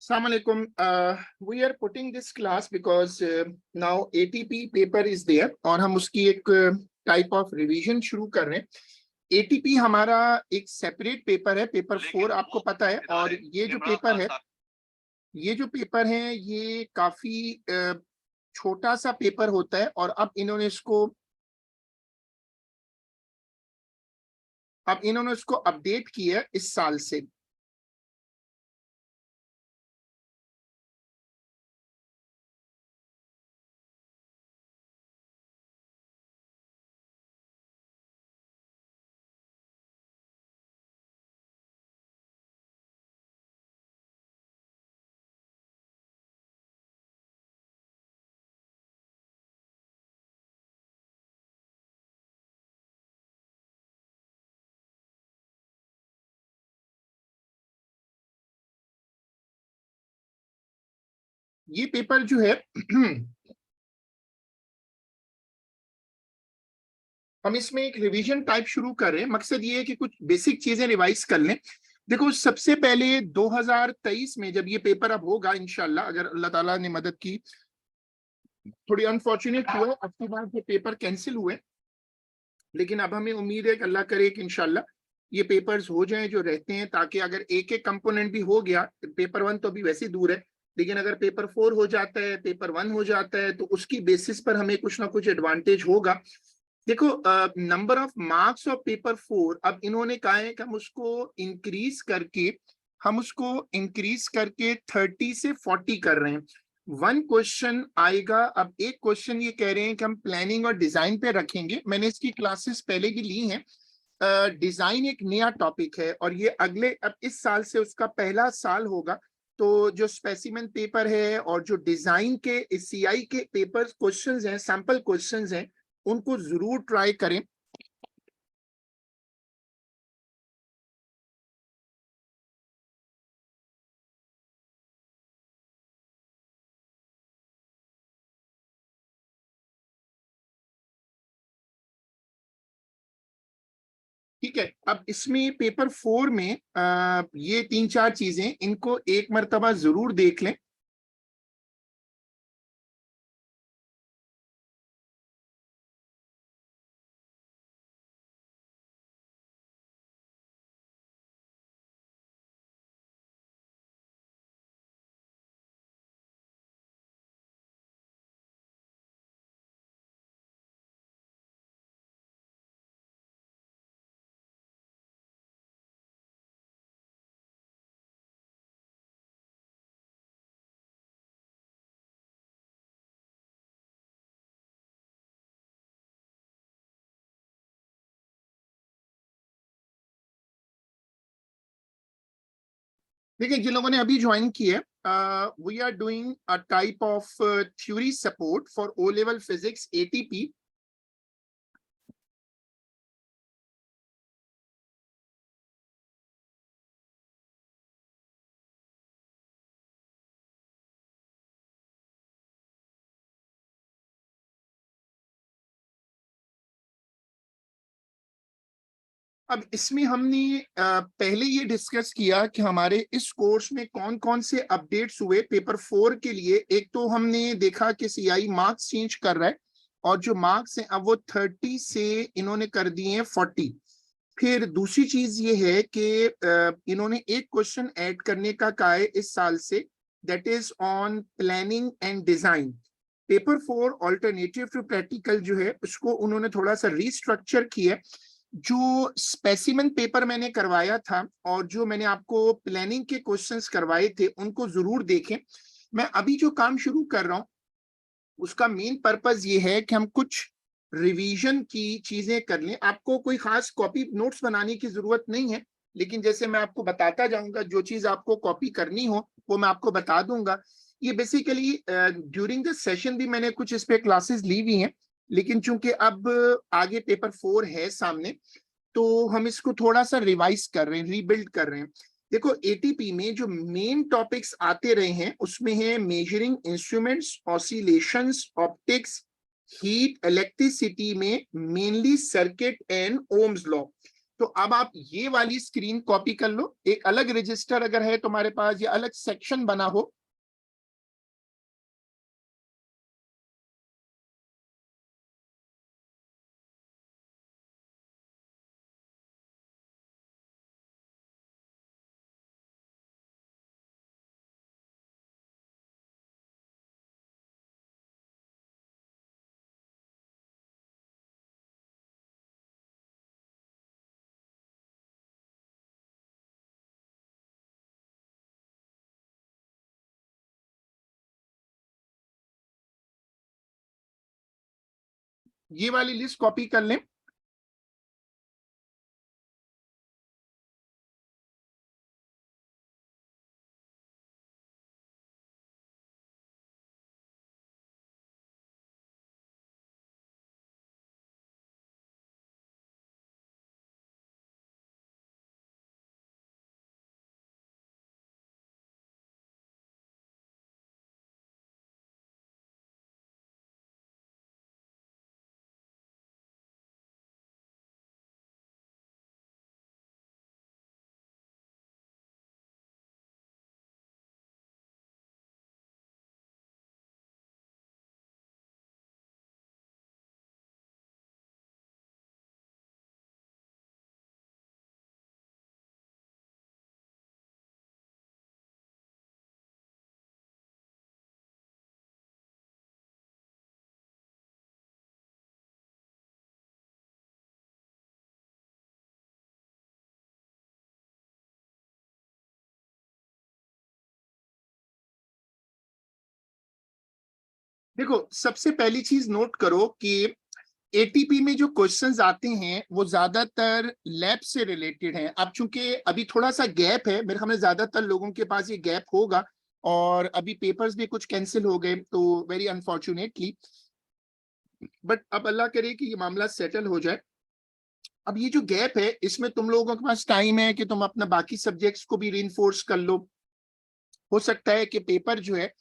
Assalamu alaikum. We are putting this class because now ATP paper is there और हम उसकी एक type of revision शुरू कर रहे हैं। ATP हमारा एक सेपरेट पेपर है, पेपर 4 आपको पता है। और ये जो पेपर है ये काफी छोटा सा पेपर होता है और अब इन्होंने इसको अपडेट किया इस साल से। ये पेपर जो है हम इसमें एक रिवीजन टाइप शुरू कर रहे हैं। मकसद ये है कि कुछ बेसिक चीजें रिवाइज कर लें। देखो, सबसे पहले 2023 में जब ये पेपर अब होगा इंशाल्लाह, अगर अल्लाह ताला ने मदद की, थोड़ी अनफॉर्चुनेट हुआ अब की बार ये पेपर कैंसिल हुए, लेकिन अब हमें उम्मीद है कि अल्लाह करे कि इंशाल्लाह ये पेपर्स हो जाएं जो रहते हैं, ताकि अगर एक एक कंपोनेंट भी हो गया, पेपर 1 तो अभी वैसे दूर है, लेकिन अगर पेपर 4 हो जाता है, पेपर 1 हो जाता है, तो उसकी बेसिस पर हमें कुछ ना कुछ एडवांटेज होगा। देखो, number of marks of paper 4 अब इन्होंने कहा है कि हम उसको इंक्रीज करके 30 से 40 कर रहे हैं। 1 क्वेश्चन आएगा। अब एक क्वेश्चन ये कह रहे हैं कि हम प्लानिंग और डिजाइन पे रखेंगे। मैंने इसकी क्लासेस पहले की ली हैं। डिजाइन एक नया टॉपिक है और ये अब इस साल से उसका पहला साल होगा। तो जो स्पेसिमेन पेपर है और जो डिजाइन के सीआई के पेपर क्वेश्चंस हैं, सैंपल क्वेश्चंस हैं, उनको जरूर ट्राई करें। ठीक है, अब इसमें पेपर 4 में ये 3-4 चीजें, इनको एक मर्तबा जरूर देख लें। देखिए, जिन लोगों ने अभी ज्वाइन किया है, we are doing a type of theory support for O level physics ATP. अब इसमें हमने पहले ये डिस्कस किया कि हमारे इस कोर्स में कौन कौन से अपडेट्स हुए पेपर 4 के लिए। एक तो हमने देखा कि सीआई मार्क्स चेंज कर रहा है और जो मार्क्स हैं अब वो 30 से इन्होंने कर दिए हैं 40। फिर दूसरी चीज ये है कि इन्होंने एक क्वेश्चन ऐड करने का कहा है इस साल से, that is on planning and design. Paper 4 alternative to practical जो है उसको उन्होंने थोड़ा सा रिस्ट्रक्चर किया। जो स्पेसिमेन पेपर मैंने करवाया था और जो मैंने आपको प्लानिंग के क्वेश्चंस करवाए थे उनको जरूर देखें। मैं अभी जो काम शुरू कर रहा हूं उसका मेन पर्पस ये है कि हम कुछ रिवीजन की चीजें कर लें। आपको कोई खास कॉपी नोट्स बनाने की जरूरत नहीं है, लेकिन जैसे मैं आपको बताता जाऊंगा, जो चीज आपको कॉपी करनी हो वो मैं आपको बता दूंगा। ये बेसिकली ड्यूरिंग द सेशन भी मैंने कुछ इस पे क्लासेस ली हुई हैं, लेकिन चूंकि अब आगे पेपर 4 है सामने, तो हम इसको थोड़ा सा रिवाइज कर रहे हैं, रीबिल्ड कर रहे हैं। देखो, एटीपी में जो मेन टॉपिक्स आते रहे हैं उसमें है measuring instruments, oscillations, optics, heat, electricity में mainly circuit and Ohm's law. तो अब आप ये वाली स्क्रीन कॉपी कर लो, एक अलग रजिस्टर अगर है तुम्हारे पास या अलग सेक्शन बना हो, ये वाली लिस्ट कॉपी कर लें। देखो, सबसे पहली चीज नोट करो कि एटीपी में जो क्वेश्चंस आते हैं वो ज्यादातर लैब से रिलेटेड हैं। अब चूंकि अभी थोड़ा सा गैप है, मेरे ख्याल में ज्यादातर लोगों के पास ये गैप होगा, और अभी पेपर्स भी कुछ कैंसिल हो गए, तो वेरी अनफॉर्चुनेटली, बट अब अल्लाह करे कि ये मामला सेटल हो जाए। अब ये जो गैप है, इसमें तुम लोगों के पास टाइम है कि तुम अपना बाकी सब्जेक्ट्स को भी रीइंफोर्स कर लो। हो सकता है कि पेपर जो है,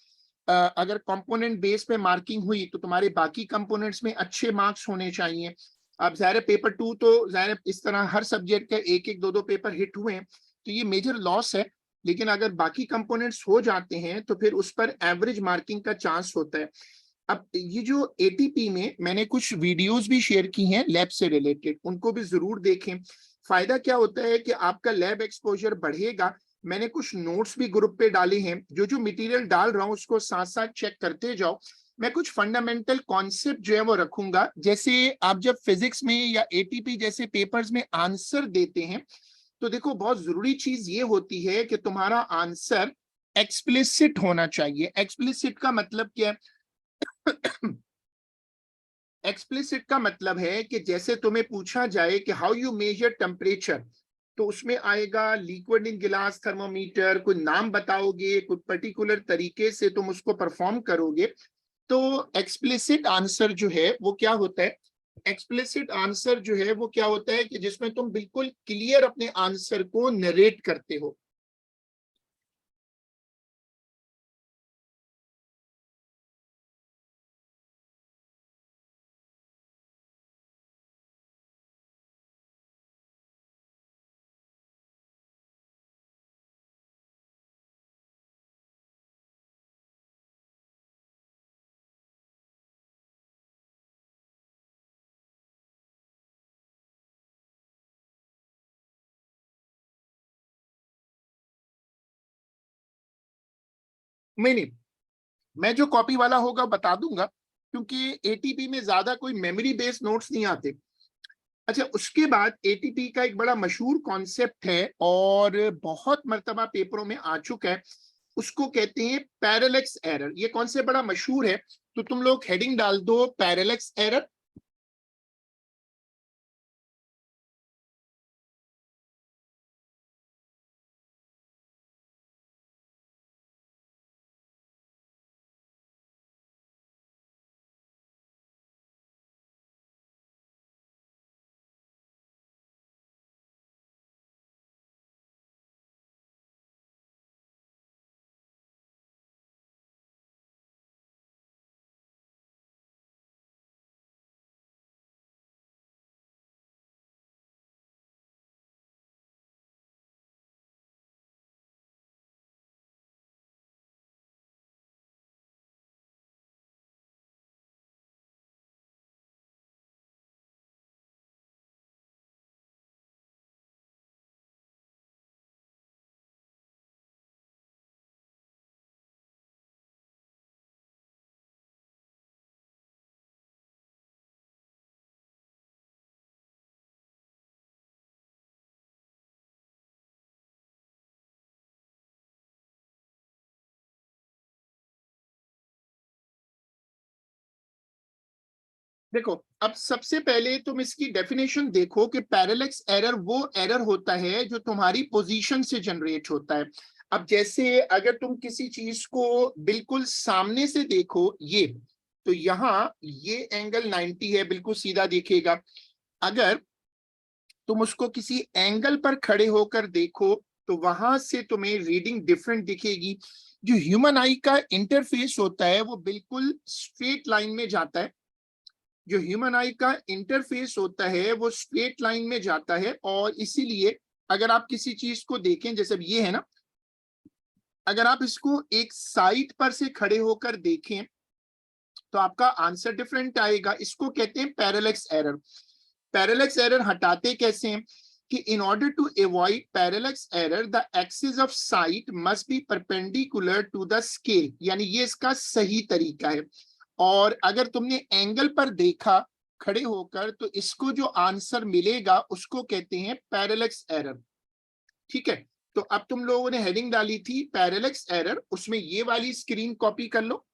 अगर कंपोनेंट बेस पे मार्किंग हुई तो तुम्हारे बाकी कंपोनेंट्स में अच्छे मार्क्स होने चाहिए। अब ज़ाहिर पेपर 2 तो ज़ाहिर इस तरह हर सब्जेक्ट का एक एक दो दो पेपर हिट हुए हैं, तो ये मेजर लॉस है। लेकिन अगर बाकी कंपोनेंट्स हो जाते हैं तो फिर उस पर एवरेज मार्किंग का चांस होता है। अब ये जो एटीपी में मैंने कुछ वीडियोस भी शेयर की हैं लैब से रिलेटेड, उनको भी जरूर देखें। फायदा क्या होता है कि आपका लैब एक्सपोजर बढ़ेगा। मैंने कुछ नोट्स भी ग्रुप पे डाले हैं, जो जो मटेरियल डाल रहा हूँ उसको साथ साथ चेक करते जाओ। मैं कुछ फंडामेंटल कॉन्सेप्ट जो है वो रखूंगा, जैसे आप जब फिजिक्स में या एटीपी जैसे पेपर्स में आंसर देते हैं, तो देखो बहुत जरूरी चीज ये होती है कि तुम्हारा आंसर एक्सप्लिसिट होना चाहिए। एक्सप्लिसिट का मतलब क्या है? एक्सप्लिसिट का मतलब है कि जैसे तुम्हें पूछा जाए कि हाउ यू मेजर टेम्परेचर, तो उसमें आएगा लिक्विड इन गिलास थर्मोमीटर, कोई नाम बताओगे, कोई पर्टिकुलर तरीके से तुम उसको परफॉर्म करोगे। तो एक्सप्लिसिट आंसर जो है वो क्या होता है? एक्सप्लिसिट आंसर जो है वो क्या होता है कि जिसमें तुम बिल्कुल क्लियर अपने आंसर को नरेट करते हो। नहीं नहीं, मैं जो कॉपी वाला होगा बता दूंगा, क्योंकि एटीपी में ज्यादा कोई मेमोरी बेस्ड नोट्स नहीं आते। अच्छा, उसके बाद एटीपी का एक बड़ा मशहूर कॉन्सेप्ट है और बहुत मर्तबा पेपरों में आ चुका है, उसको कहते हैं पैरेलेक्स एरर। ये कॉन्सेप्ट बड़ा मशहूर है, तो तुम लोग हेडिंग डाल दो पैरेलेक्स एरर। देखो, अब सबसे पहले तुम इसकी डेफिनेशन देखो कि पैरेलक्स एरर वो एरर होता है जो तुम्हारी पोजीशन से जनरेट होता है। अब जैसे अगर तुम किसी चीज को बिल्कुल सामने से देखो, ये तो यहाँ ये एंगल 90 है, बिल्कुल सीधा दिखेगा। अगर तुम उसको किसी एंगल पर खड़े होकर देखो तो वहां से तुम्हें रीडिंग डिफरेंट दिखेगी। जो ह्यूमन आई का इंटरफेस होता है वो बिल्कुल स्ट्रेट लाइन में जाता है। जो ह्यूमन आई का इंटरफेस होता है वो स्ट्रेट लाइन में जाता है, और इसीलिए अगर आप किसी चीज को देखें, जैसे ये है ना, अगर आप इसको एक साइड पर से खड़े होकर देखें तो आपका आंसर डिफरेंट आएगा। इसको कहते हैं पैरेलक्स एरर। पैरेलक्स एरर हटाते कैसे हैं कि in order to avoid parallax error the axis of sight must be perpendicular to the scale, यानी ये इसका सही तरीका है। और अगर तुमने एंगल पर देखा खड़े होकर तो इसको जो आंसर मिलेगा उसको कहते हैं पैरेलक्स एरर। ठीक है, तो अब तुम लोगों ने हेडिंग डाली थी पैरेलक्स एरर, उसमें ये वाली स्क्रीन कॉपी कर लो।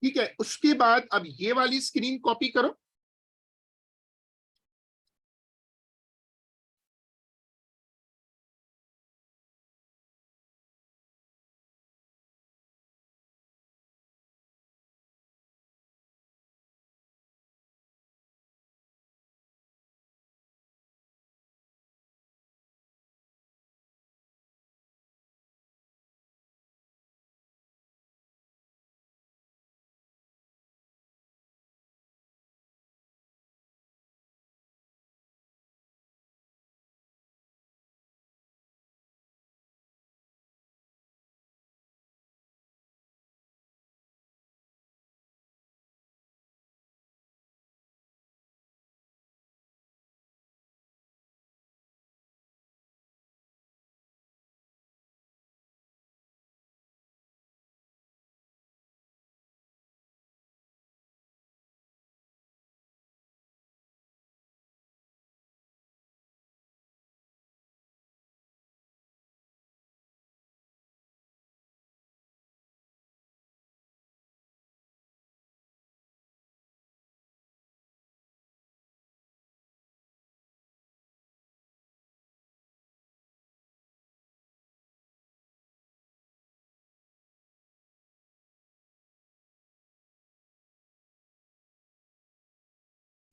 ठीक है, उसके बाद अब ये वाली स्क्रीन कॉपी करो।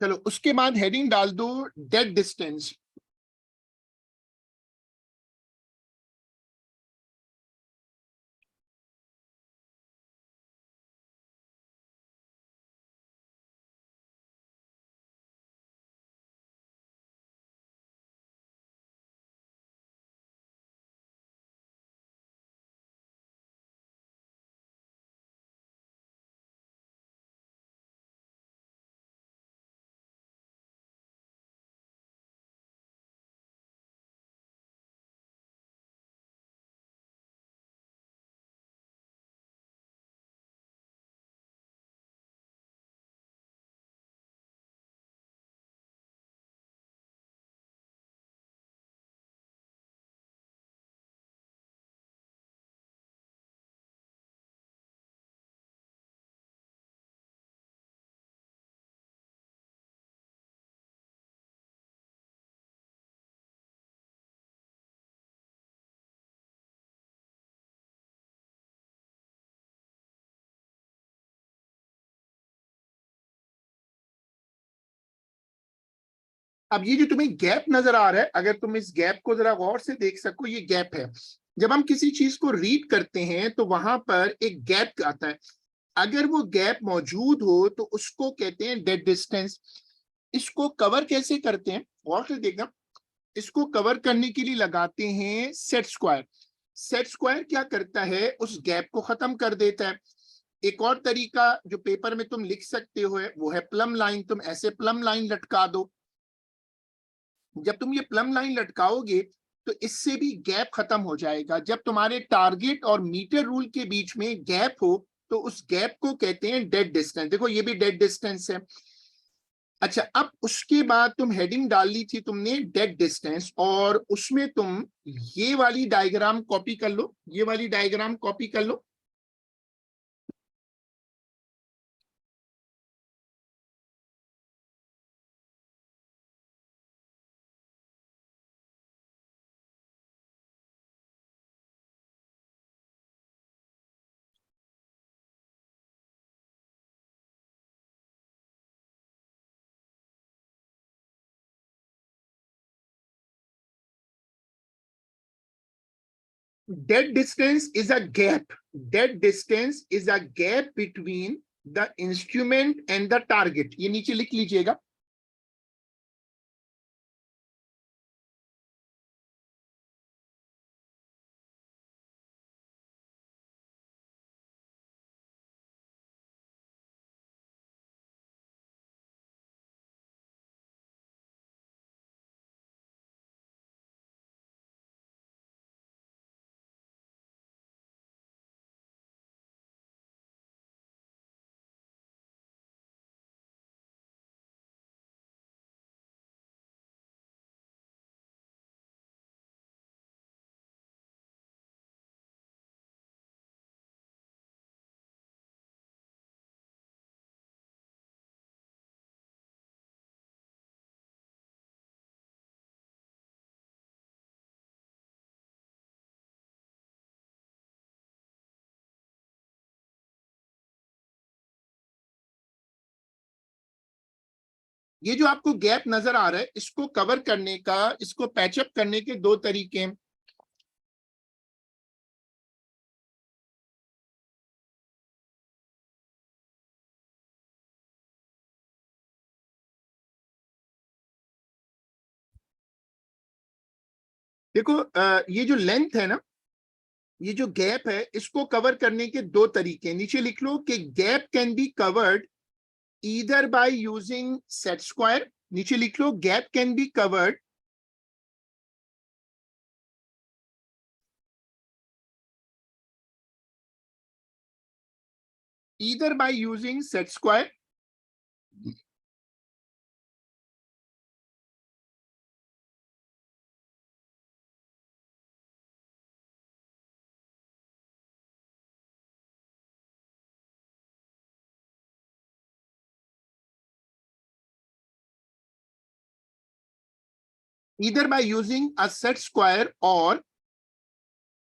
चलो, उसके बाद हेडिंग डाल दो डेड डिस्टेंस। अब ये जो तुम्हें गैप नजर आ रहा है, अगर तुम इस गैप को जरा गौर से देख सको, ये गैप है। जब हम किसी चीज को रीड करते हैं तो वहां पर एक गैप आता है। अगर वो गैप मौजूद हो तो उसको कहते हैं डेड डिस्टेंस। इसको कवर कैसे करते हैं, गौर से देखना। इसको कवर करने के लिए लगाते हैं सेट स्क्वायर। सेट स्क्वायर क्या करता है, उस गैप को खत्म कर देता है। एक और तरीका जो पेपर में तुम लिख सकते हो है, वो है प्लम लाइन। तुम ऐसे प्लम लाइन लटका दो। जब तुम ये प्लम लाइन लटकाओगे तो इससे भी गैप खत्म हो जाएगा। जब तुम्हारे टारगेट और मीटर रूल के बीच में गैप हो तो उस गैप को कहते हैं डेड डिस्टेंस। देखो ये भी डेड डिस्टेंस है। अच्छा, अब उसके बाद तुम हेडिंग डाल ली थी तुमने डेड डिस्टेंस, और उसमें तुम ये वाली डायग्राम कॉपी कर लो। ये वाली डायग्राम कॉपी कर लो। Dead distance is a gap. Dead distance is a gap between the instrument and the target. ये नीचे लिख लीजिएगा। ये जो आपको गैप नजर आ रहा है, इसको कवर करने का, इसको पैचअप करने के दो तरीके हैं। देखो ये जो लेंथ है ना, ये जो गैप है, इसको कवर करने के दो तरीके। नीचे लिख लो कि gap can be covered either by using set square. नीचे लिख लो gap can be covered either by using set square either by using a set square or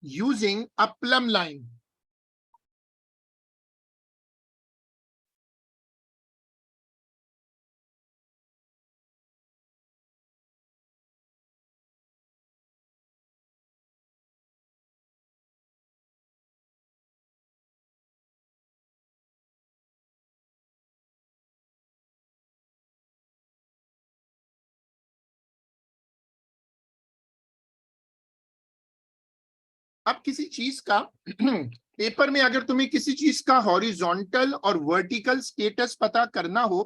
using a plumb line. अब किसी चीज का पेपर में अगर तुम्हें किसी चीज का हॉरिजॉन्टल और वर्टिकल स्टेटस पता करना हो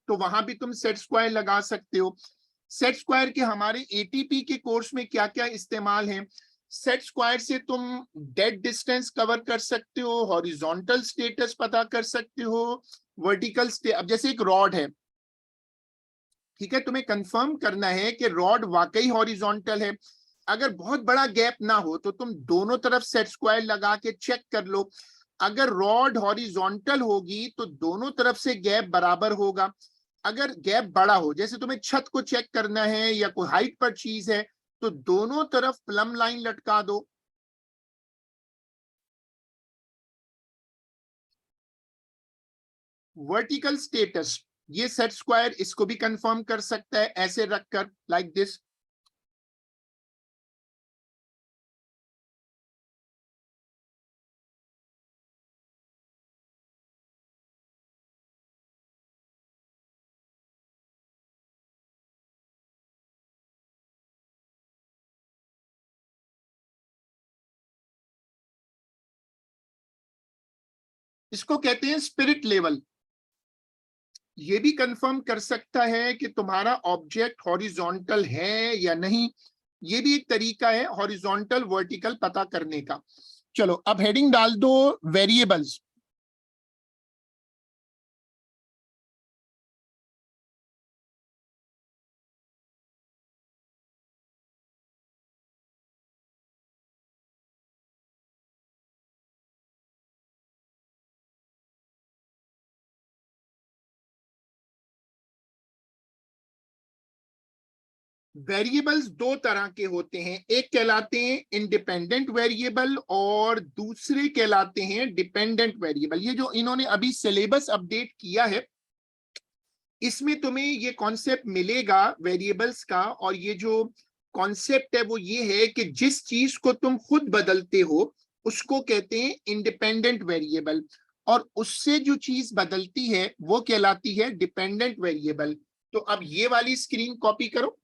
तो वहां भी तुम सेट स्क्वायर लगा सकते हो। सेट स्क्वायर के हमारे एटीपी के कोर्स में क्या क्या इस्तेमाल है। सेट स्क्वायर से तुम डेड डिस्टेंस कवर कर सकते हो, हॉरिजॉन्टल स्टेटस पता कर सकते हो, वर्टिकल अब जैसे एक रॉड है, ठीक है, तुम्हें कंफर्म करना है कि रॉड वाकई हॉरिजॉन्टल है। अगर बहुत बड़ा गैप ना हो तो तुम दोनों तरफ सेट स्क्वायर लगा के चेक कर लो। अगर रॉड हॉरिजॉन्टल होगी तो दोनों तरफ से गैप बराबर होगा। अगर गैप बड़ा हो, जैसे तुम्हें छत को चेक करना है या कोई हाइट पर चीज है, तो दोनों तरफ प्लम लाइन लटका दो। वर्टिकल स्टेटस, ये सेट स्क्वायर इसको भी कंफर्म कर सकता है ऐसे रखकर, लाइक दिस। इसको कहते हैं स्पिरिट लेवल। ये भी कंफर्म कर सकता है कि तुम्हारा ऑब्जेक्ट हॉरिजॉन्टल है या नहीं। ये भी एक तरीका है हॉरिजॉन्टल वर्टिकल पता करने का। चलो अब हेडिंग डाल दो वेरिएबल्स। वेरिएबल्स दो तरह के होते हैं, एक कहलाते हैं इंडिपेंडेंट वेरिएबल और दूसरे कहलाते हैं डिपेंडेंट वेरिएबल। ये जो इन्होंने अभी सिलेबस अपडेट किया है इसमें तुम्हें ये कॉन्सेप्ट मिलेगा वेरिएबल्स का। और ये जो कॉन्सेप्ट है वो ये है कि जिस चीज को तुम खुद बदलते हो उसको कहते हैं इंडिपेंडेंट वेरिएबल, और उससे जो चीज बदलती है वो कहलाती है डिपेंडेंट वेरिएबल। तो अब ये वाली स्क्रीन कॉपी करो।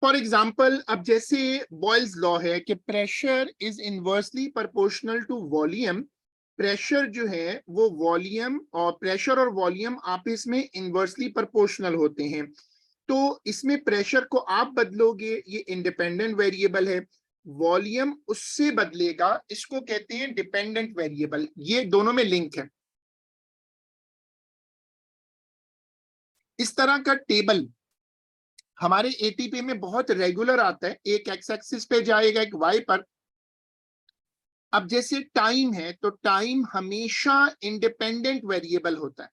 फॉर एग्जाम्पल अब जैसे बॉयल्स लॉ है कि pressure is inversely proportional to volume. Pressure जो है वो वॉल्यूम, और प्रेशर और वॉल्यूम आपस में इनवर्सली प्रोपोर्शनल होते हैं। तो इसमें प्रेशर को आप बदलोगे, ये इंडिपेंडेंट वेरिएबल है। वॉल्यूम उससे बदलेगा, इसको कहते हैं डिपेंडेंट वेरिएबल। ये दोनों में लिंक है। इस तरह का टेबल हमारे एटीपी में बहुत रेगुलर आता है, एक एक्स एक्सिस पे जाएगा एक वाई पर। अब जैसे टाइम है तो टाइम हमेशा इंडिपेंडेंट वेरिएबल होता है।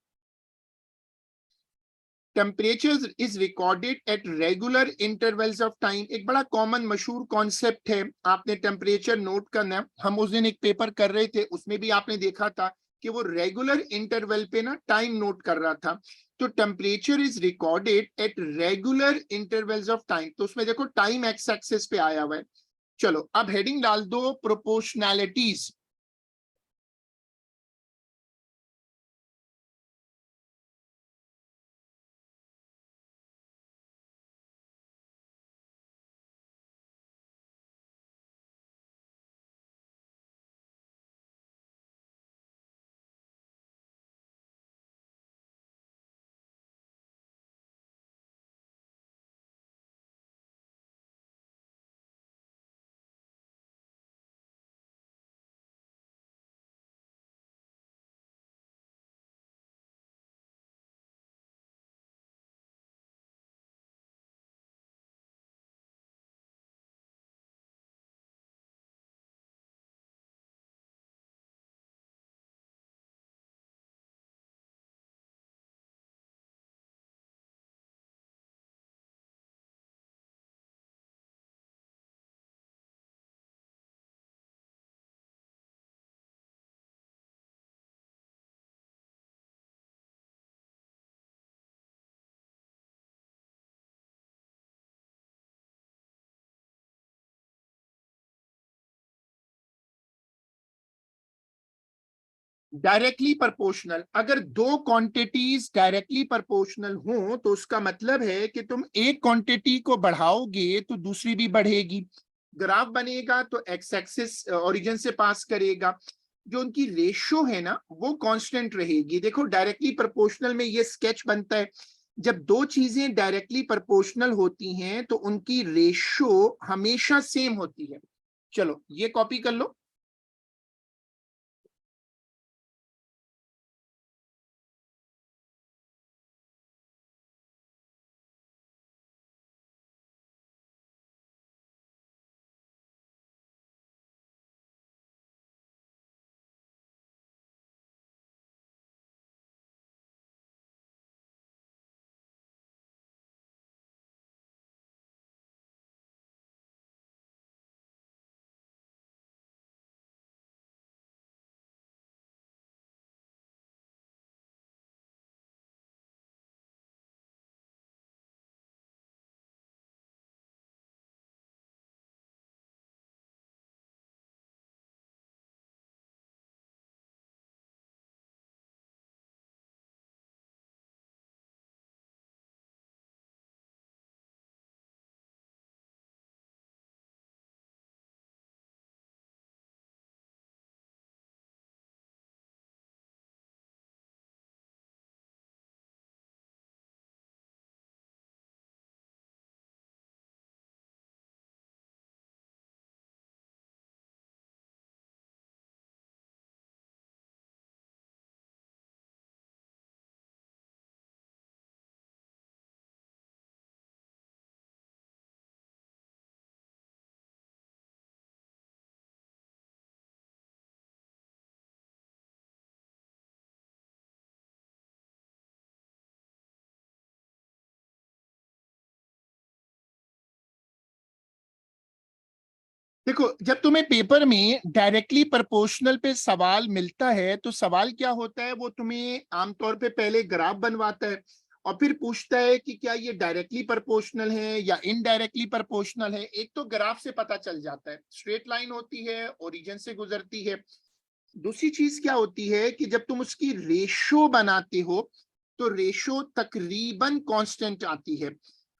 Temperature is recorded at regular intervals of time, एक बड़ा कॉमन मशहूर कॉन्सेप्ट है। आपने टेम्परेचर नोट करना, हम उस दिन एक पेपर कर रहे थे उसमें भी आपने देखा था कि वो रेगुलर इंटरवल पे ना टाइम नोट कर रहा था। तो temperature is recorded at regular intervals of time, तो उसमें देखो टाइम एक्स एक्सिस पे आया हुआ है। चलो अब हेडिंग डाल दो प्रोपोर्शनैलिटीज। डायरेक्टली प्रोपोर्शनल, अगर दो क्वांटिटीज डायरेक्टली प्रोपोर्शनल हो तो उसका मतलब है कि तुम एक क्वांटिटी को बढ़ाओगे तो दूसरी भी बढ़ेगी। ग्राफ बनेगा तो एक्स एक्सिस ओरिजिन से पास करेगा, जो उनकी रेशो है ना वो कांस्टेंट रहेगी। देखो डायरेक्टली प्रोपोर्शनल में ये स्केच बनता है, जब दो चीजें डायरेक्टली प्रोपोर्शनल होती हैं तो उनकी रेशो हमेशा सेम होती है। चलो ये कॉपी कर लो। देखो जब तुम्हें पेपर में डायरेक्टली प्रोपोर्शनल पे सवाल मिलता है तो सवाल क्या होता है, वो तुम्हें आमतौर पे पहले ग्राफ बनवाता है और फिर पूछता है कि क्या ये डायरेक्टली प्रोपोर्शनल है या इनडायरेक्टली प्रोपोर्शनल है। एक तो ग्राफ से पता चल जाता है, स्ट्रेट लाइन होती है, ओरिजिन से गुजरती है। दूसरी चीज क्या होती है कि जब तुम उसकी रेशो बनाते हो तो रेशो तकरीबन कांस्टेंट आती है।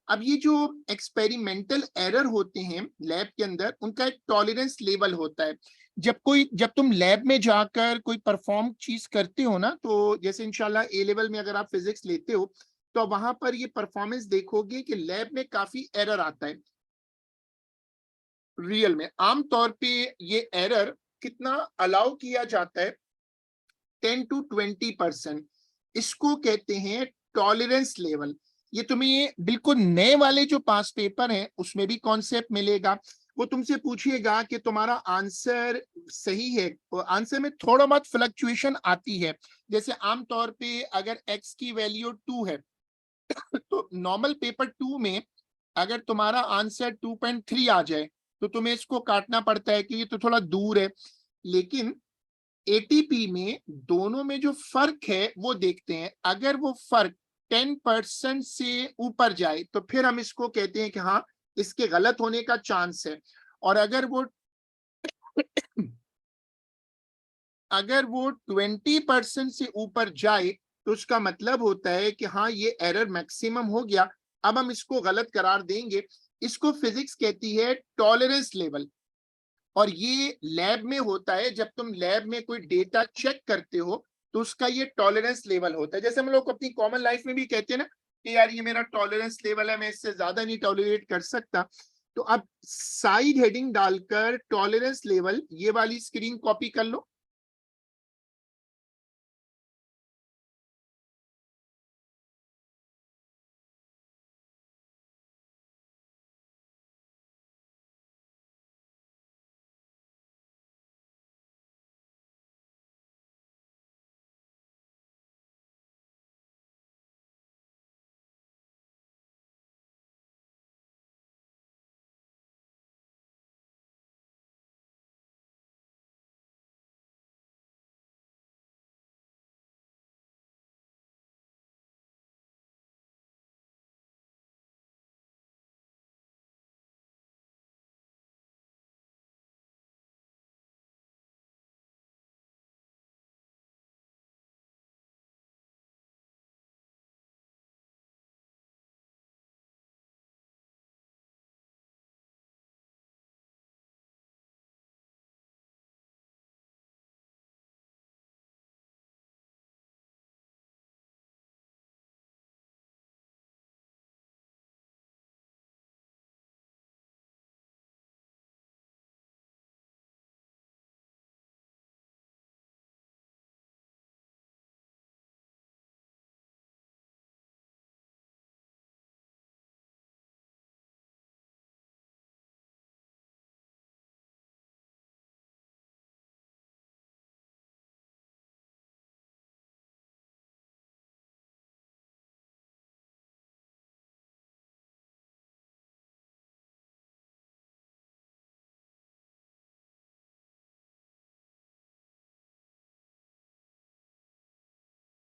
अब ये जो एक्सपेरिमेंटल एरर होते हैं लैब के अंदर, उनका एक टॉलरेंस लेवल होता है। जब तुम लैब में जाकर कोई परफॉर्म चीज करते हो ना, तो जैसे इंशाल्लाह ए लेवल में अगर आप फिजिक्स लेते हो तो वहां पर ये परफॉर्मेंस देखोगे कि लैब में काफी एरर आता है। रियल में आमतौर पे ये एरर कितना अलाउ किया जाता है, 10 to 20%। इसको कहते हैं टॉलरेंस लेवल। ये तुम्हें ये बिल्कुल नए वाले जो पास पेपर हैं उसमें भी कॉन्सेप्ट मिलेगा। वो तुमसे पूछिएगा कि तुम्हारा आंसर सही है, आंसर में थोड़ा बहुत फ्लक्चुएशन आती है। जैसे आमतौर पे अगर x की वैल्यू 2 है तो नॉर्मल पेपर 2 में अगर तुम्हारा आंसर 2.3 आ जाए तो तुम्हें इसको काटना पड़ता है कि ये तो थोड़ा दूर है। लेकिन एटीपी में दोनों में जो फर्क है वो देखते हैं, अगर वो फर्क 10% से ऊपर जाए तो फिर हम इसको कहते हैं कि हाँ इसके गलत होने का चांस है। और अगर वो 20% से ऊपर जाए तो उसका मतलब होता है कि हाँ ये एरर मैक्सिमम हो गया, अब हम इसको गलत करार देंगे। इसको फिजिक्स कहती है टॉलरेंस लेवल। और ये लैब में होता है, जब तुम लैब में कोई डेटा चेक करते हो तो उसका ये टॉलरेंस लेवल होता है। जैसे हम लोग अपनी कॉमन लाइफ में भी कहते हैं ना कि यार ये मेरा टॉलरेंस लेवल है, मैं इससे ज्यादा नहीं टॉलरेट कर सकता। तो अब साइड हेडिंग डालकर टॉलरेंस लेवल ये वाली स्क्रीन कॉपी कर लो।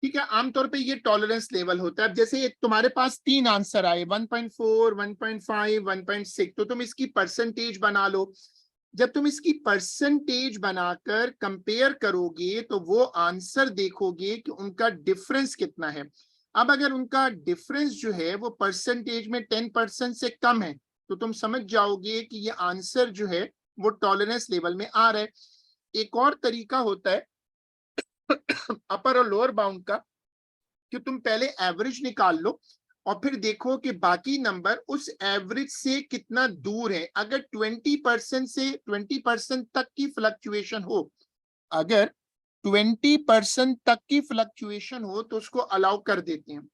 ठीक है, आमतौर पे ये टॉलरेंस लेवल होता है। अब जैसे तुम्हारे पास 3 आंसर आए 1.4, 1.5, 1.6, तो तुम इसकी परसेंटेज बना लो। जब तुम इसकी परसेंटेज बनाकर कंपेयर करोगे तो वो आंसर देखोगे कि उनका डिफरेंस कितना है। अब अगर उनका डिफरेंस जो है वो परसेंटेज में 10% से कम है तो तुम समझ जाओगे कि ये आंसर जो है वो टॉलरेंस लेवल में आ रहा है। एक और तरीका होता है अपर और लोअर बाउंड का, कि तुम पहले एवरेज निकाल लो और फिर देखो कि बाकी नंबर उस एवरेज से कितना दूर है। अगर 20% से 20% तक की फ्लक्चुएशन हो, अगर 20% तक की फ्लक्चुएशन हो तो उसको अलाउ कर देते हैं।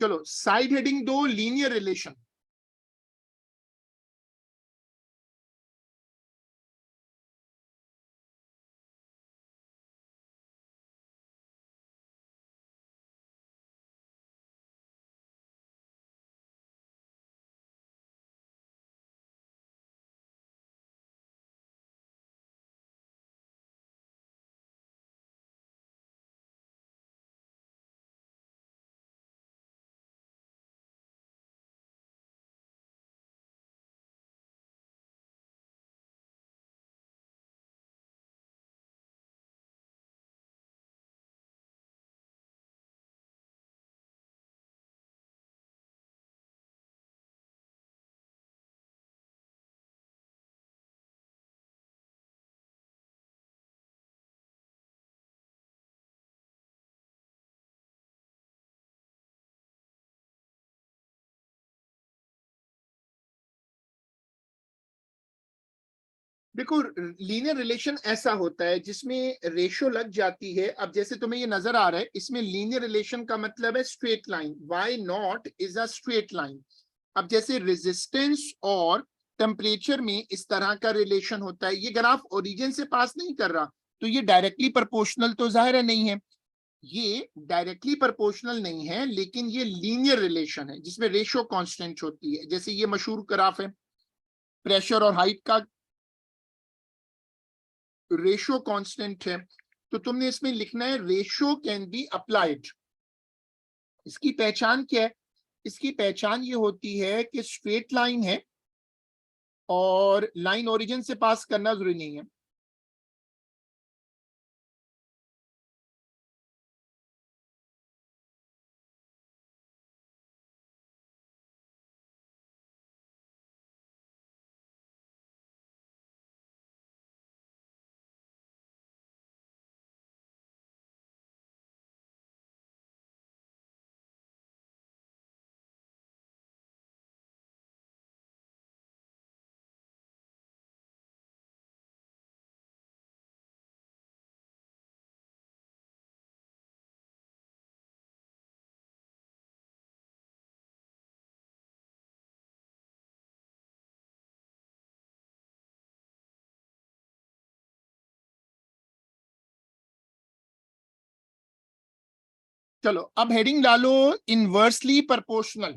चलो साइड हेडिंग दो, लीनियर रिलेशन। देखो लीनियर रिलेशन ऐसा होता है जिसमें रेशो लग जाती है। अब जैसे तुम्हें ये नजर आ रहा है, इसमें लीनियर रिलेशन का मतलब है straight line. Why not is a straight line. अब जैसे रेजिस्टेंस और टेम्परेचर में इस तरह का रिलेशन होता है। ये ग्राफ ओरिजिन से पास नहीं कर रहा तो ये डायरेक्टली प्रोपोर्शनल तो जाहिर है नहीं है, ये डायरेक्टली प्रोपोर्शनल नहीं है, लेकिन ये लीनियर रिलेशन है जिसमें रेशियो कांस्टेंट होती है। जैसे ये मशहूर ग्राफ है, प्रेशर और हाइट का रेशियो कांस्टेंट है, तो तुमने इसमें लिखना है रेशियो कैन बी अप्लाइड। इसकी पहचान क्या है? इसकी पहचान ये होती है कि स्ट्रेट लाइन है और लाइन ओरिजिन से पास करना जरूरी नहीं है। चलो अब हेडिंग डालो इनवर्सली प्रोपोर्शनल।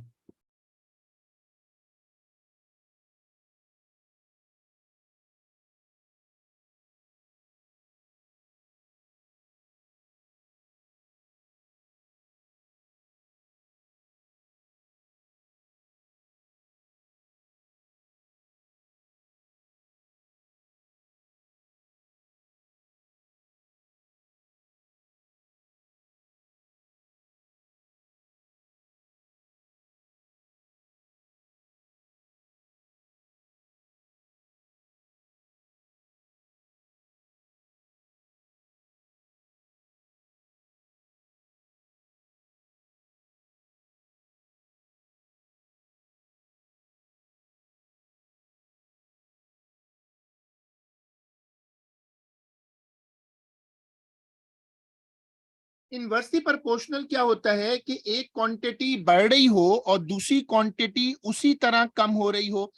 इनवर्सली प्रोपोर्शनल क्या होता है कि एक क्वांटिटी बढ़ रही हो और दूसरी क्वांटिटी उसी तरह कम हो रही हो।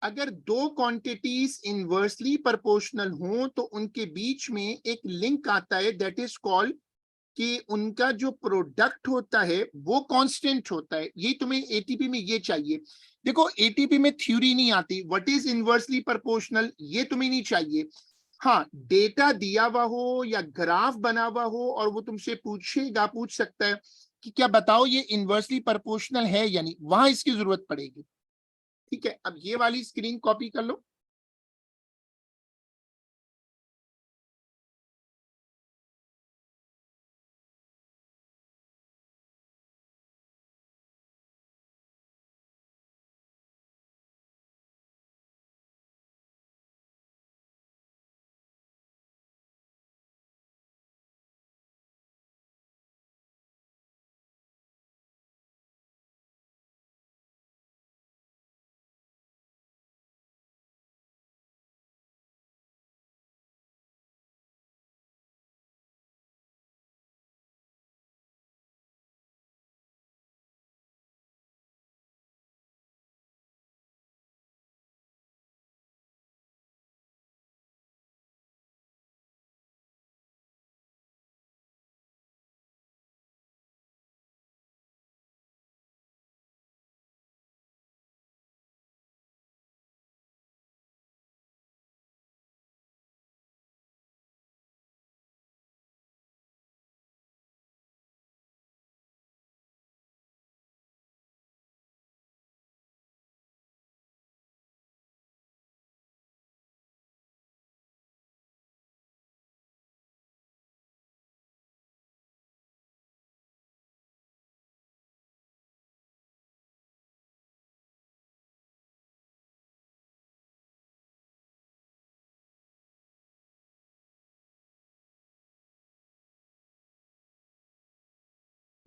अगर दो क्वांटिटीज इनवर्सली प्रोपोर्शनल हो तो उनके बीच में एक लिंक आता है, दैट इज कॉल्ड कि उनका जो प्रोडक्ट होता है वो कांस्टेंट होता है। ये तुम्हें एटीपी में ये चाहिए। देखो एटीपी में थ्योरी नहीं आती, व्हाट इज इनवर्सली प्रोपोर्शनल ये तुम्हें नहीं चाहिए। हाँ, डेटा दिया हुआ हो या ग्राफ बना हुआ हो और वो तुमसे पूछ सकता है कि क्या बताओ ये इनवर्सली प्रोपोर्शनल है या नहीं, वहां इसकी जरूरत पड़ेगी। ठीक है, अब ये वाली स्क्रीन कॉपी कर लो।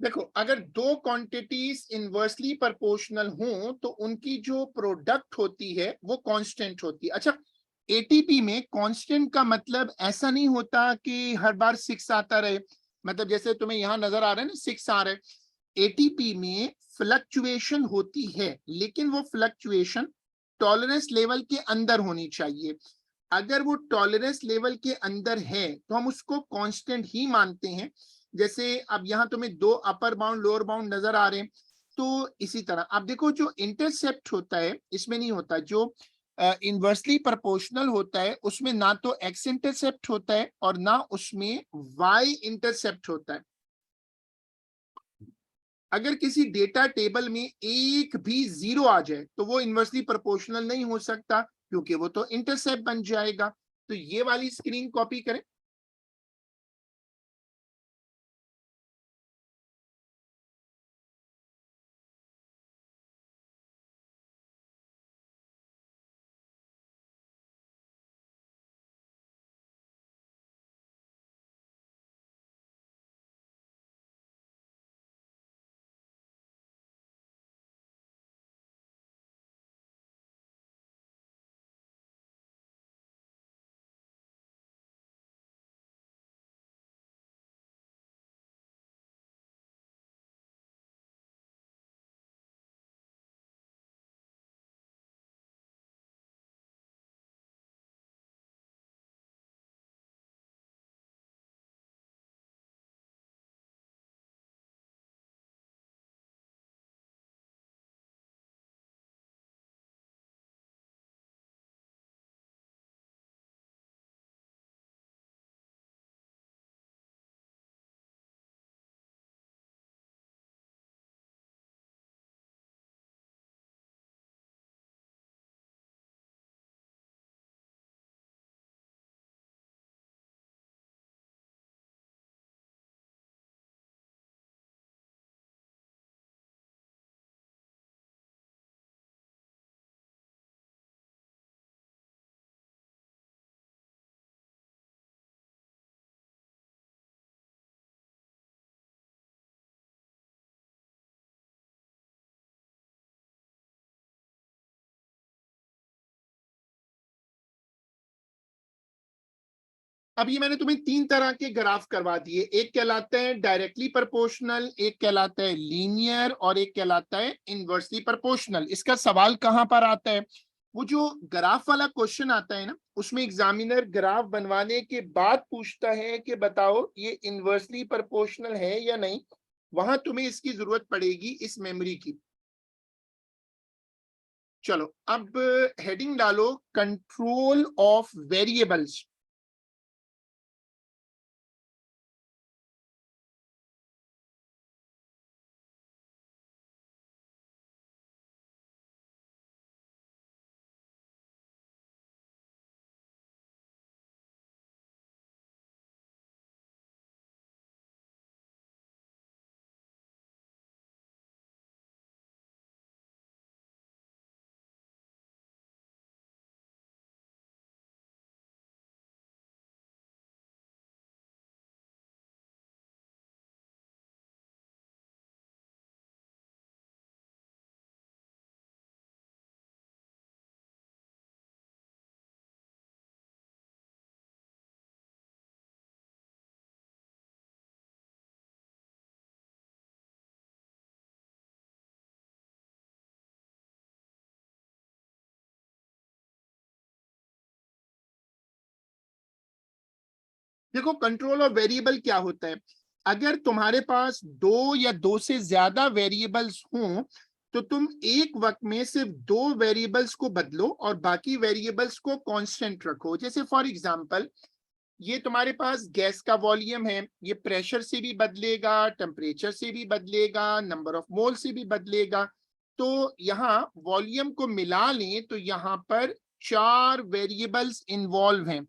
देखो, अगर दो क्वांटिटीज इनवर्सली प्रोपोर्शनल हों तो उनकी जो प्रोडक्ट होती है वो कांस्टेंट होती है। अच्छा, एटीपी में कांस्टेंट का मतलब ऐसा नहीं होता कि हर बार 6 आता रहे। मतलब जैसे तुम्हें यहां नजर आ रहा है ना 6 आ रहे, एटीपी में फ्लक्चुएशन होती है, लेकिन वो फ्लक्चुएशन टॉलरेंस लेवल के अंदर होनी चाहिए। अगर वो टॉलरेंस लेवल के अंदर है तो हम उसको कांस्टेंट ही मानते हैं। जैसे अब यहां तुम्हें दो अपर बाउंड लोअर बाउंड नजर आ रहे हैं, तो इसी तरह अब देखो जो इंटरसेप्ट होता है इसमें नहीं होता। जो इनवर्सली प्रोपोर्शनल होता है उसमें ना तो एक्स इंटरसेप्ट होता है और ना उसमें वाई इंटरसेप्ट होता है। अगर किसी डेटा टेबल में एक भी जीरो आ जाए तो वो इनवर्सली प्रोपोर्शनल नहीं हो सकता, क्योंकि वो तो इंटरसेप्ट बन जाएगा। तो ये वाली स्क्रीन कॉपी करें। अब ये मैंने तुम्हें तीन तरह के ग्राफ करवा दिए। एक कहलाता है डायरेक्टली प्रोपोर्शनल, एक कहलाता है लीनियर और एक कहलाता है इनवर्सली प्रोपोर्शनल। इसका सवाल कहां पर आता है? वो जो ग्राफ वाला क्वेश्चन आता है ना, उसमें एग्जामिनर ग्राफ बनवाने के बाद पूछता है कि बताओ ये इनवर्सली प्रोपोर्शनल है या नहीं, वहां तुम्हें इसकी जरूरत पड़ेगी इस मेमोरी की। चलो अब हेडिंग डालो कंट्रोल ऑफ वेरिएबल्स। देखो कंट्रोल ऑफ वेरिएबल क्या होता है, अगर तुम्हारे पास दो या दो से ज्यादा वेरिएबल्स हों तो तुम एक वक्त में सिर्फ दो वेरिएबल्स को बदलो और बाकी वेरिएबल्स को कांस्टेंट रखो। जैसे फॉर एग्जांपल ये तुम्हारे पास गैस का वॉल्यूम है, ये प्रेशर से भी बदलेगा, टेम्परेचर से भी बदलेगा, नंबर ऑफ मोल से भी बदलेगा। तो यहाँ वॉल्यूम को मिला लें तो यहाँ पर चार वेरिएबल्स इन्वॉल्व हैं।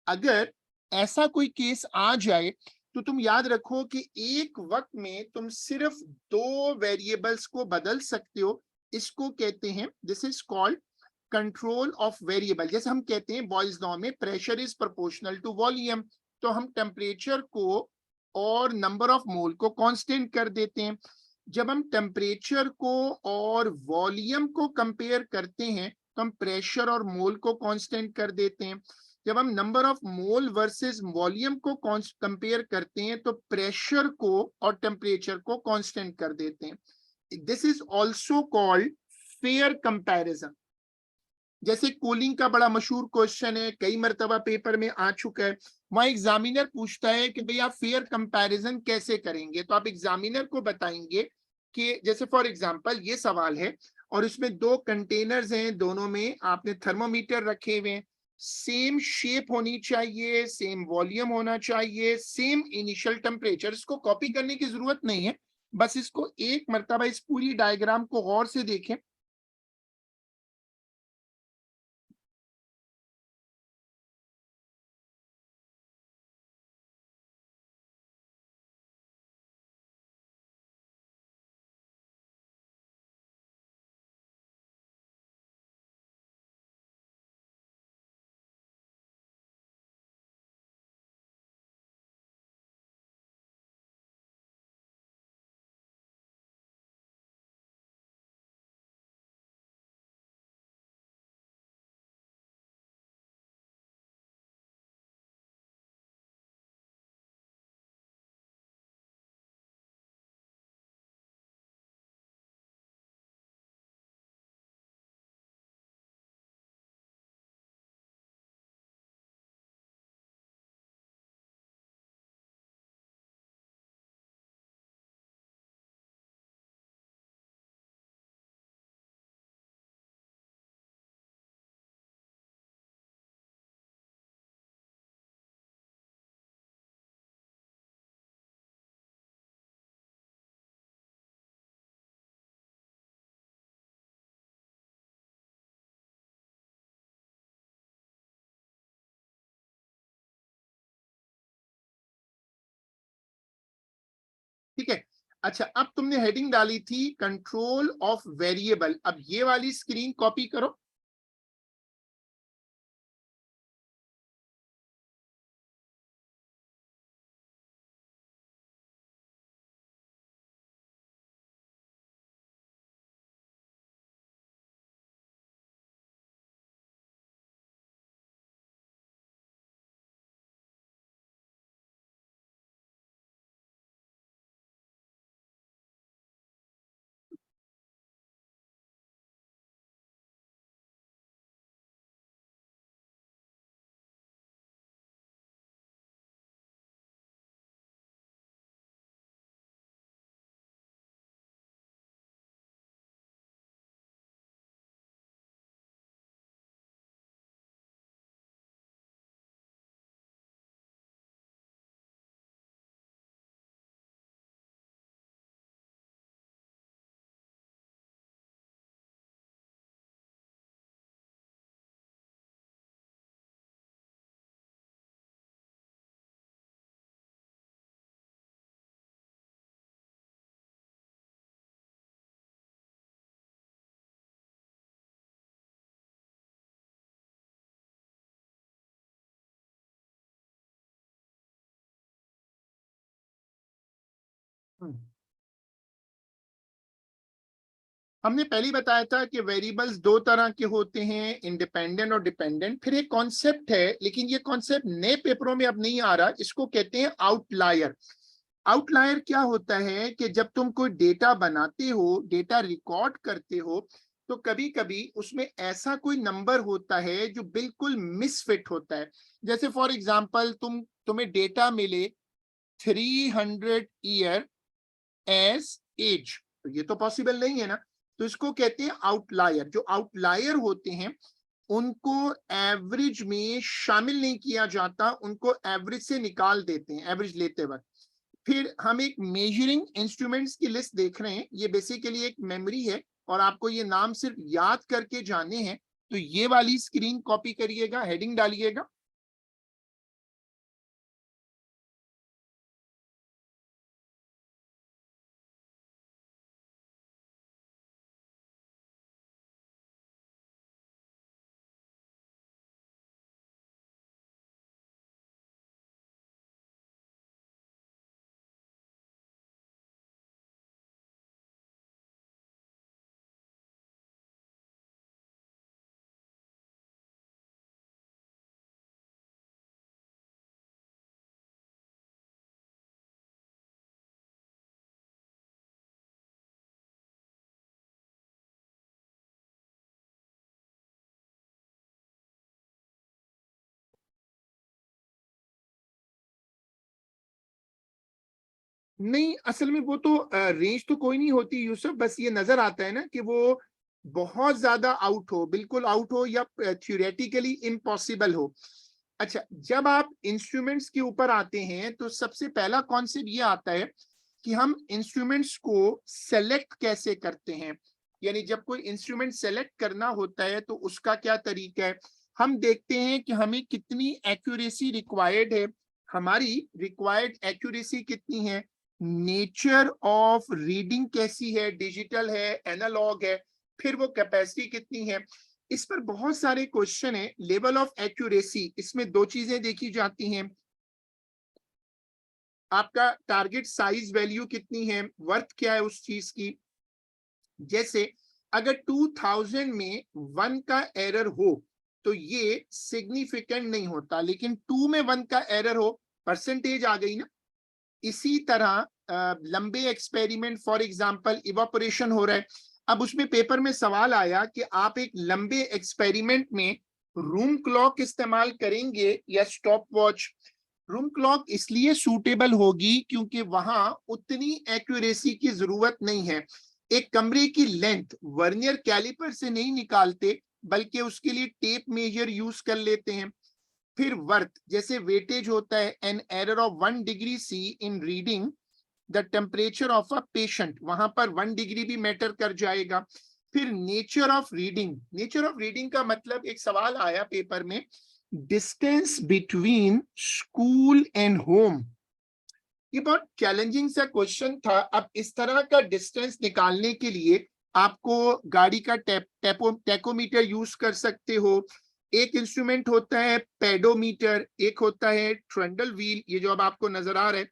अगर ऐसा कोई केस आ जाए तो तुम याद रखो कि एक वक्त में तुम सिर्फ दो वेरिएबल्स को बदल सकते हो। इसको कहते हैं, this is called control of variable. जैसे हम कहते हैं बॉयज लॉ में pressure is proportional to volume, तो हम टेम्परेचर को और नंबर ऑफ मोल को कांस्टेंट कर देते हैं। जब हम टेम्परेचर को और वॉल्यूम को कंपेयर करते हैं तो हम प्रेशर और मोल को कांस्टेंट कर देते हैं। जब हम number of mole versus volume को कंपेयर करते हैं तो प्रेशर को और टेम्परेचर को कांस्टेंट कर देते हैं। This is also called fair comparison. जैसे कूलिंग का बड़ा मशहूर क्वेश्चन है, कई मरतबा पेपर में आ चुका है। वहां एग्जामिनर पूछता है कि भाई आप फेयर कंपैरिजन कैसे करेंगे, तो आप एग्जामिनर को बताएंगे कि जैसे फॉर एग्जांपल ये सवाल है और इसमें दो कंटेनर्स हैं, दोनों में आपने थर्मोमीटर रखे हुए हैं, सेम शेप होनी चाहिए, सेम वॉल्यूम होना चाहिए, सेम इनिशियल टेम्परेचर। इसको कॉपी करने की जरूरत नहीं है, बस इसको एक मरतबा इस पूरी डायग्राम को गौर से देखें। ठीक है। अच्छा अब तुमने हेडिंग डाली थी कंट्रोल ऑफ वेरिएबल, अब ये वाली स्क्रीन कॉपी करो। हमने पहले ही बताया था कि वेरिएबल्स दो तरह के होते हैं, इंडिपेंडेंट और डिपेंडेंट। फिर एक कॉन्सेप्ट है, लेकिन ये कॉन्सेप्ट नए पेपरों में अब नहीं आ रहा, इसको कहते हैं आउटलायर। आउटलायर क्या होता है कि जब तुम कोई डेटा बनाते हो, डेटा रिकॉर्ड करते हो, तो कभी कभी उसमें ऐसा कोई नंबर होता है जो बिल्कुल मिसफिट होता है। जैसे फॉर एग्जांपल तुम्हें डेटा मिले 300 ईयर एज एज, तो ये तो पॉसिबल नहीं है ना। तो इसको कहते हैं आउटलायर। जो आउटलायर होते हैं उनको एवरेज में शामिल नहीं किया जाता, उनको एवरेज से निकाल देते हैं एवरेज लेते वक्त। फिर हम एक मेजरिंग इंस्ट्रूमेंट्स की लिस्ट देख रहे हैं। ये बेसिकली एक मेमोरी है और आपको ये नाम सिर्फ याद करके जाने हैं। तो ये वाली स्क्रीन कॉपी करिएगा, हेडिंग डालिएगा। नहीं, असल में वो तो रेंज तो कोई नहीं होती यूसुफ, बस ये नजर आता है ना कि वो बहुत ज्यादा आउट हो, बिल्कुल आउट हो, या थ्योरेटिकली इम्पॉसिबल हो। अच्छा, जब आप इंस्ट्रूमेंट्स के ऊपर आते हैं तो सबसे पहला कॉन्सेप्ट ये आता है कि हम इंस्ट्रूमेंट्स को सेलेक्ट कैसे करते हैं। यानी जब कोई इंस्ट्रूमेंट सेलेक्ट करना होता है तो उसका क्या तरीका है। हम देखते हैं कि हमें कितनी एक्यूरेसी रिक्वायर्ड है, हमारी रिक्वायर्ड एक्यूरेसी कितनी है, नेचर ऑफ रीडिंग कैसी है, डिजिटल है, एनालॉग है, फिर वो कैपेसिटी कितनी है। इस पर बहुत सारे क्वेश्चन है। लेवल ऑफ एक्यूरेसी, इसमें दो चीजें देखी जाती हैं। आपका टारगेट साइज वैल्यू कितनी है, वर्थ क्या है उस चीज की। जैसे अगर 2000 में 1 का एरर हो तो ये सिग्निफिकेंट नहीं होता, लेकिन 2 में 1 का एरर हो, परसेंटेज आ गई ना। इसी तरह लंबे एक्सपेरिमेंट, फॉर एग्जांपल इवापोरेशन हो रहा है। अब उसमें पेपर में सवाल आया कि आप एक लंबे एक्सपेरिमेंट में रूम क्लॉक इस्तेमाल करेंगे या स्टॉप वॉच। रूम क्लॉक इसलिए सूटेबल होगी क्योंकि वहां उतनी एक्यूरेसी की जरूरत नहीं है। एक कमरे की लेंथ वर्नियर कैलिपर से नहीं निकालते, बल्कि उसके लिए टेप मेजर यूज कर लेते हैं। फिर वर्थ, जैसे वेटेज होता है, an error of 1 degree C in reading the temperature of a patient, वहां पर 1 डिग्री भी मैटर कर जाएगा। फिर nature of reading, nature of reading का मतलब, एक सवाल आया पेपर में, distance between school and home. ये बहुत चैलेंजिंग सा क्वेश्चन था। अब इस तरह का डिस्टेंस निकालने के लिए आपको गाड़ी का टेकोमीटर यूज कर सकते हो। एक इंस्ट्रूमेंट होता है पेडोमीटर, एक होता है ट्रेंडल व्हील, ये जो अब आपको नजर आ रहा है।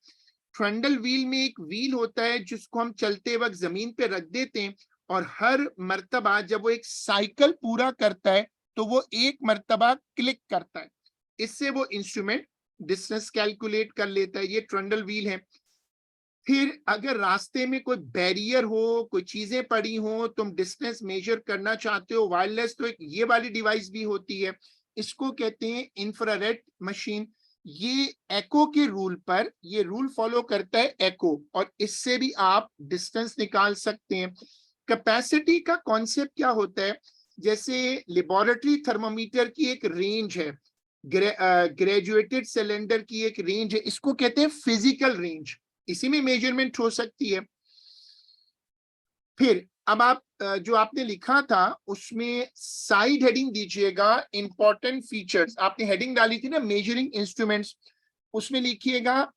ट्रेंडल व्हील में एक व्हील होता है जिसको हम चलते वक्त जमीन पे रख देते हैं, और हर मर्तबा जब वो एक साइकिल पूरा करता है तो वो एक मर्तबा क्लिक करता है। इससे वो इंस्ट्रूमेंट डिस्टेंस कैलकुलेट कर लेता है। ये ट्रेंडल व्हील है। फिर अगर रास्ते में कोई बैरियर हो, कोई चीजें पड़ी हो, तुम डिस्टेंस मेजर करना चाहते हो वायरलेस, तो एक ये वाली डिवाइस भी होती है, इसको कहते हैं इंफ्रारेड मशीन। ये एको के रूल पर, ये रूल फॉलो करता है एको, और इससे भी आप डिस्टेंस निकाल सकते हैं। कैपेसिटी का कॉन्सेप्ट क्या होता है, जैसे लेबोरेटरी थर्मोमीटर की एक रेंज है, ग्रेजुएटेड सिलेंडर की एक रेंज है, इसको कहते हैं फिजिकल रेंज, इसी में मेजरमेंट हो सकती है। फिर अब आप जो आपने लिखा था उसमें साइड हेडिंग दीजिएगा, इंपॉर्टेंट फीचर्स। आपने हेडिंग डाली थी ना मेजरिंग इंस्ट्रूमेंट्स, उसमें लिखिएगा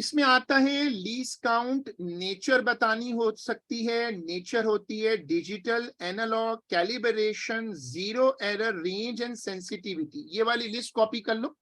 इसमें आता है लीज काउंट, नेचर बतानी हो सकती है, नेचर होती है digital, analogue, calibration, zero error, range and sensitivity. ये वाली लिस्ट कॉपी कर लो।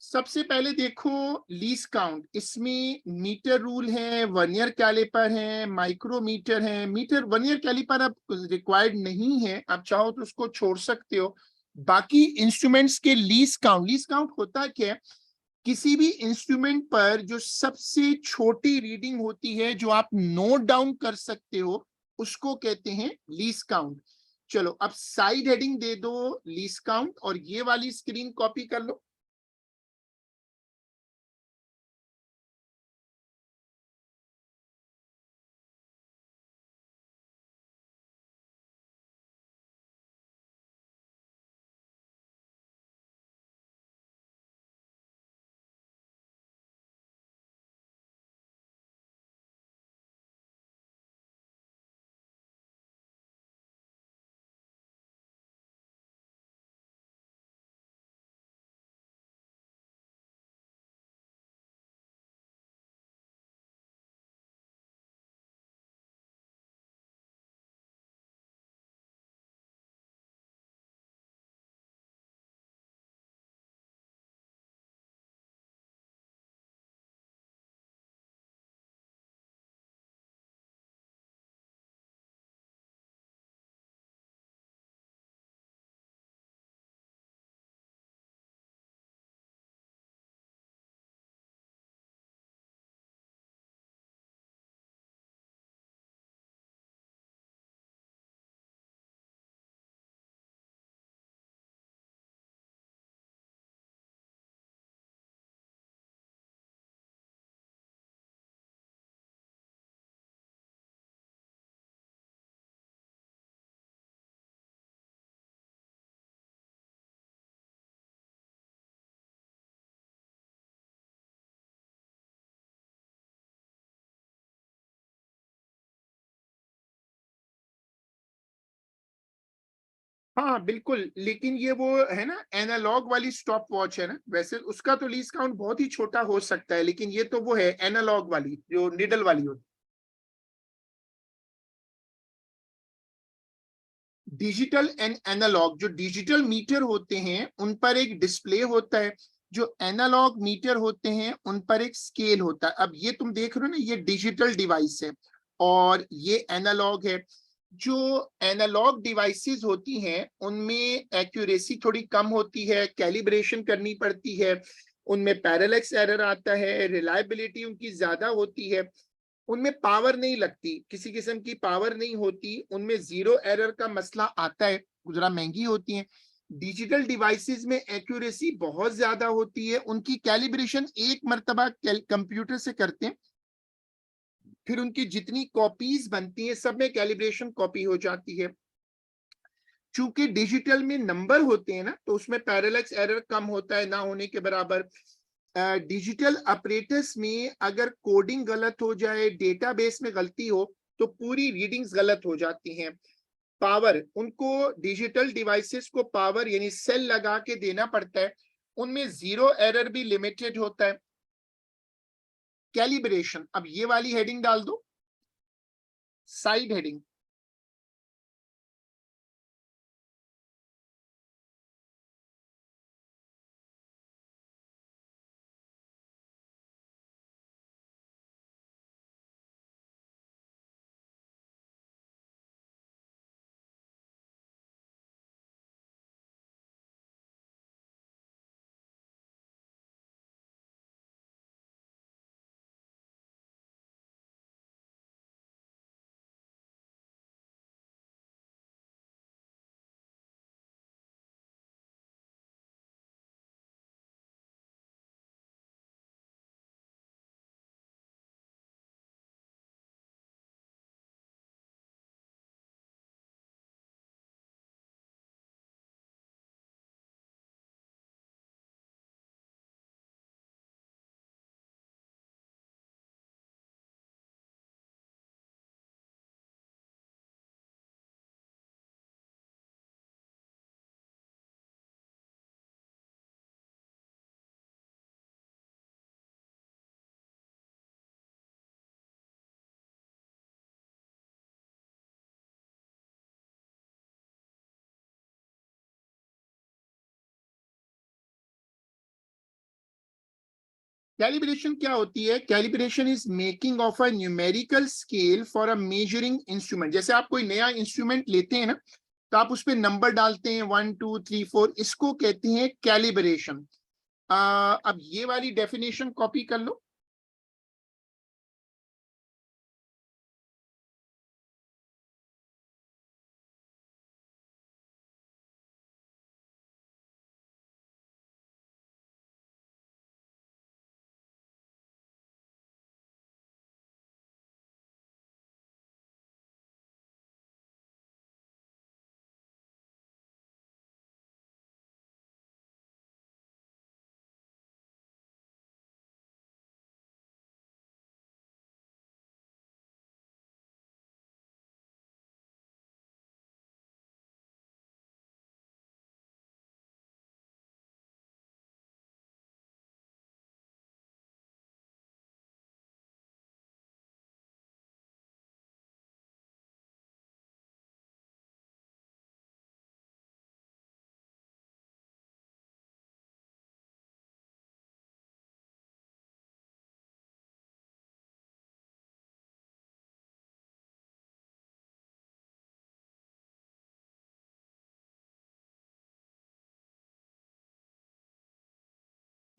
सबसे पहले देखो लीज काउंट, इसमें मीटर रूल है, वर्नियर कैलिपर है, माइक्रोमीटर है। मीटर वर्नियर कैलिपर अब रिक्वायर्ड नहीं है, आप चाहो तो उसको छोड़ सकते हो। बाकी इंस्ट्रूमेंट्स के लीज काउंट होता क्या है, किसी भी इंस्ट्रूमेंट पर जो सबसे छोटी रीडिंग होती है जो आप नोट डाउन कर सकते हो, उसको कहते हैं लीज काउंट। चलो अब साइड हेडिंग दे दो लीज काउंट, और ये वाली स्क्रीन कॉपी कर लो। हाँ बिल्कुल, लेकिन ये वो है ना एनालॉग वाली स्टॉप वॉच है ना, वैसे उसका तो लीज काउंट बहुत ही छोटा हो सकता है, लेकिन ये तो वो है एनालॉग वाली जो निडल वाली होती है। डिजिटल एंड एनालॉग, जो डिजिटल मीटर होते हैं उन पर एक डिस्प्ले होता है, जो एनालॉग मीटर होते हैं उन पर एक स्केल होता है। अब ये तुम देख रहे हो ना, ये डिजिटल डिवाइस है और ये एनालॉग है। जो एनालॉग डिवाइसेस होती हैं उनमें एक्यूरेसी थोड़ी कम होती है, कैलिब्रेशन करनी पड़ती है, उनमें पैरेलक्स एरर आता है, रिलायबिलिटी उनकी ज्यादा होती है, उनमें पावर नहीं लगती, किसी किस्म की पावर नहीं होती, उनमें जीरो एरर का मसला आता है, जरा महंगी होती हैं। डिजिटल डिवाइसेस में एक्यूरेसी बहुत ज्यादा होती है, उनकी कैलिब्रेशन एक मर्तबा कंप्यूटर से करते हैं, फिर उनकी जितनी कॉपीज बनती हैं सब में कैलिब्रेशन कॉपी हो जाती है। चूंकि डिजिटल में नंबर होते हैं ना, तो उसमें पैरेलक्स एरर कम होता है, ना होने के बराबर। डिजिटल ऑपरेटर्स में अगर कोडिंग गलत हो जाए, डेटाबेस में गलती हो, तो पूरी रीडिंग्स गलत हो जाती हैं। पावर, उनको डिजिटल डिवाइसेस को पावर यानी सेल लगा के देना पड़ता है, उनमें जीरो एरर भी लिमिटेड होता है। कैलिब्रेशन, अब ये वाली हेडिंग डाल दो, साइड हेडिंग। कैलिब्रेशन क्या होती है? Calibration is making of a numerical scale for a measuring instrument. जैसे आप कोई नया इंस्ट्रूमेंट लेते हैं ना, तो आप उस पर नंबर डालते हैं 1 2 3 4, इसको कहते हैं कैलिब्रेशन। अब ये वाली डेफिनेशन कॉपी कर लो।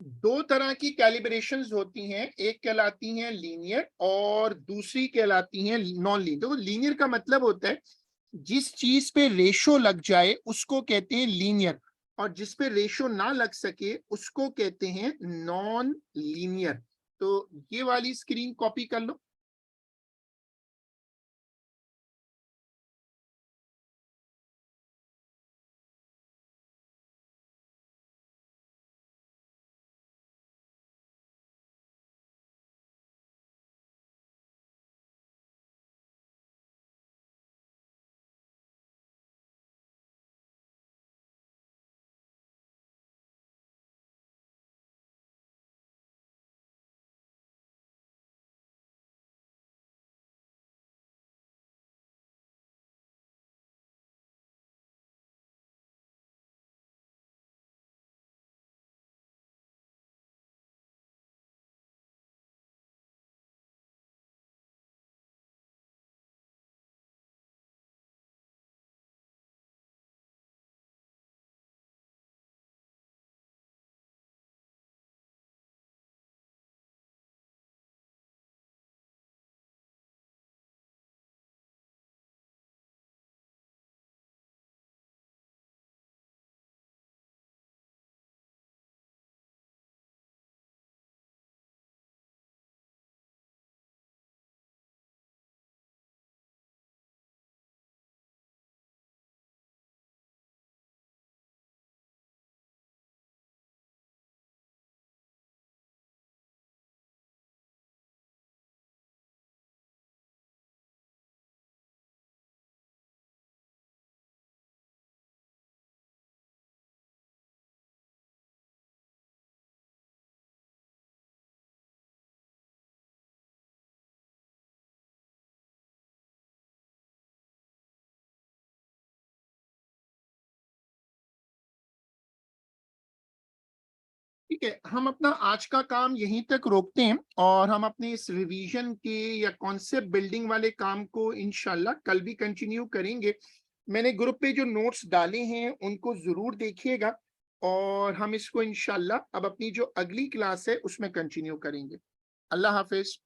दो तरह की कैलिब्रेशंस होती हैं, एक कहलाती हैं लीनियर और दूसरी कहलाती हैं नॉन लीनियर। तो लीनियर का मतलब होता है जिस चीज पे रेशो लग जाए उसको कहते हैं लीनियर, और जिस पे रेशो ना लग सके उसको कहते हैं नॉन लीनियर। तो ये वाली स्क्रीन कॉपी कर लो। ठीक है, हम अपना आज का काम यहीं तक रोकते हैं और हम अपने इस रिवीजन के या कॉन्सेप्ट बिल्डिंग वाले काम को इंशाल्लाह कल भी कंटिन्यू करेंगे। मैंने ग्रुप पे जो नोट्स डाले हैं उनको जरूर देखिएगा और हम इसको इंशाल्लाह अब अपनी जो अगली क्लास है उसमें कंटिन्यू करेंगे। अल्लाह हाफिज।